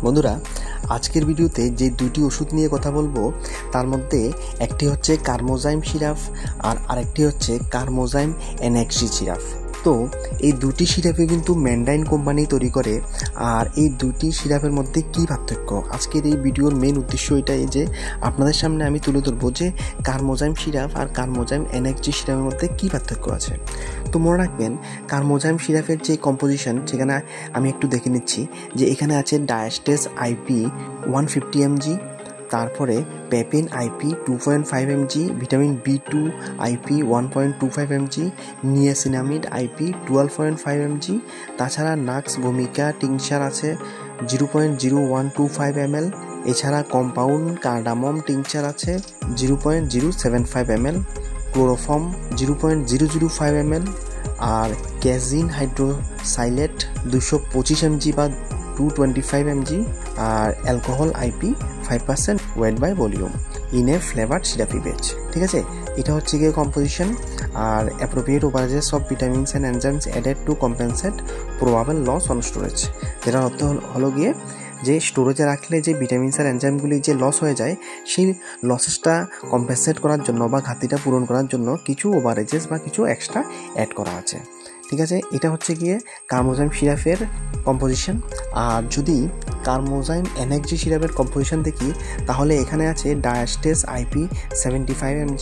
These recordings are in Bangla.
বন্ধুরা, আজকের ভিডিওতে যে দুটি ওষুধ নিয়ে কথা বলবো তার মধ্যে একটি হচ্ছে কার্মোজাইম সিরাপ আর আরেকটি হচ্ছে কার্মোজাইম এনএক্সজি সিরাপ। তো এই দুটি সিরাপে কিন্তু ম্যান্ডাইন কোম্পানি তৈরি করে। আর এই দুটি সিরাপের মধ্যে কী পার্থক্য, আজকের এই ভিডিওর মেন উদ্দেশ্য এটাই যে আপনাদের সামনে আমি তুলে ধরবো যে কার্মোজাইম সিরাপ আর কার্মোজাইম এনএক্সজি সিরাপের মধ্যে কী পার্থক্য আছে। তো মনে রাখবেন, কার্মোজাইম সিরাপের যে কম্পোজিশন সেখানে আমি একটু দেখে নিচ্ছি যে এখানে আছে ডায়াস্টেস আইপি 150 mg, তারপরে pepsin IP 2.5 mg, vitamin B2 IP 1.25 mg, niacinamide IP 12.5 mg, তাছাড়া নাক্স ভূমিকা টিংচার আছে 0.0125 ml, এছাড়া কম্পাউন্ড কার্ডামম টিংচার আছে 0.075 ml, ক্লোরোফর্ম 0.005 ml, আর ক্যাজিন হাইড্রোসাইলেট 225 mg বা 225 mg, আর alcohol IP 5% weight by volume in a flavoured syrupy base. ঠিক আছে, এটা হচ্ছে গিয়ে কম্পোজিশন। আর appropriate overages of vitamins and enzymes added to compensate probable loss on storage. যেটা অর্থ হলো গিয়ে যে স্টোরেজে রাখলে যে ভিটামিনস আর এনজাইমগুলি যে লস হয়ে যায় সেই লসেসটা কম্পেনসেট করার জন্য বা ঘাটতিটা পূরণ করার জন্য কিছু ওভারেজেস বা কিছু এক্সট্রা অ্যাড করা আছে। ঠিক আছে, এটা হচ্ছে গিয়ে কার্মোজাইম সিরাপের কম্পোজিশন। আর যদি কার্মোজাইম এনএক্সজি সিরাপের কম্পোজিশন দেখি তাহলে এখানে আছে ডায়াস্টেস আইপি 75 mg,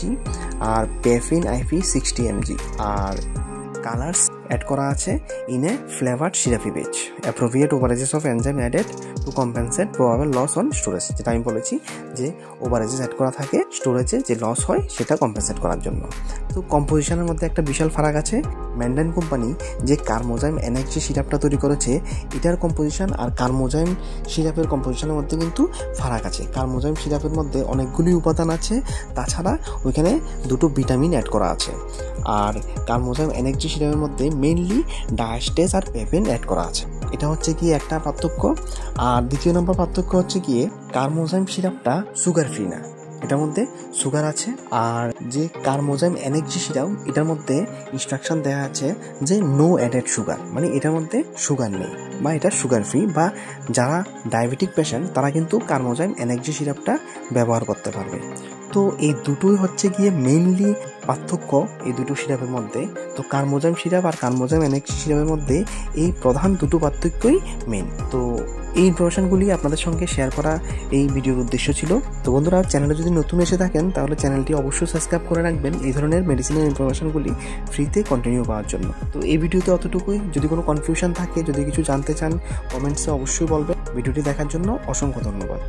আর পেফিন আইপি 60 mg, আর কালার্স অ্যাড করা আছে in a flavoured syrupy base. Appropriate overages of enzyme added to compensate probable loss on storage. যেটা আমি বলেছি যে ওভারেজেস অ্যাড করা থাকে স্টোরেজে যে লস হয় সেটা কম্পেনসেট করার জন্য। তো কম্পোজিশনের মধ্যে একটা বিশাল ফারাক আছে। ম্যান্ডাইন কোম্পানি যে কার্মোজাইম এনএক্সজি সিরাপটা তৈরি করেছে এটার কম্পোজিশন আর কার্মোজাইম সিরাপের কম্পোজিশনের মধ্যে কিন্তু ফারাক আছে। কার্মোজাইম সিরাপের মধ্যে অনেকগুলি উপাদান আছে, তাছাড়া ওইখানে দুটো ভিটামিন অ্যাড করা আছে। আর কার্মোজাইম এনএক্সজি সিরাপের মধ্যে মেইনলি ডায়াস্টেস আর পেপিন অ্যাড করা আছে। এটা হচ্ছে কি একটা পার্থক্য। আর দ্বিতীয় নম্বর পার্থক্য হচ্ছে গিয়ে কার্মোজাইম সিরাপটা সুগার ফ্রি না, এটার মধ্যে সুগার আছে। আর যে কার্মোজাইম এনএক্সজি সিরাপ এটার মধ্যে ইনস্ট্রাকশন দেওয়া আছে যে নো অ্যাডেড সুগার, মানে এটার মধ্যে সুগার নেই বা এটা সুগার ফ্রি, বা যারা ডায়াবেটিক পেশেন্ট তারা কিন্তু কার্মোজাইম এনএক্সজি সিরাপটা ব্যবহার করতে পারবে। তো এই দুটোই হচ্ছে গিয়ে মেইনলি পার্থক্য এই দুটো সিরাপের মধ্যে। তো কার্মোজাইম সিরাপ আর কার্মোজাইম এনএক্সজি সিরাপের মধ্যে এই প্রধান দুটো পার্থক্যই মেইন। তো এই ইনফরমেশনগুলি আপনাদের সঙ্গে শেয়ার করা এই ভিডিওর উদ্দেশ্য ছিল। তো বন্ধুরা, চ্যানেলে যদি নতুন এসে থাকেন তাহলে চ্যানেলটি অবশ্যই সাবস্ক্রাইব করে রাখবেন এই ধরনের মেডিসিনের ইনফরমেশনগুলি ফ্রিতে কন্টিনিউ পাওয়ার জন্য। তো এই ভিডিওতে অতটুকুই। যদি কোনো কনফিউশন থাকে, যদি কিছু জানতে চান, কমেন্টসে অবশ্যই বলবেন। ভিডিওটি দেখার জন্য অসংখ্য ধন্যবাদ।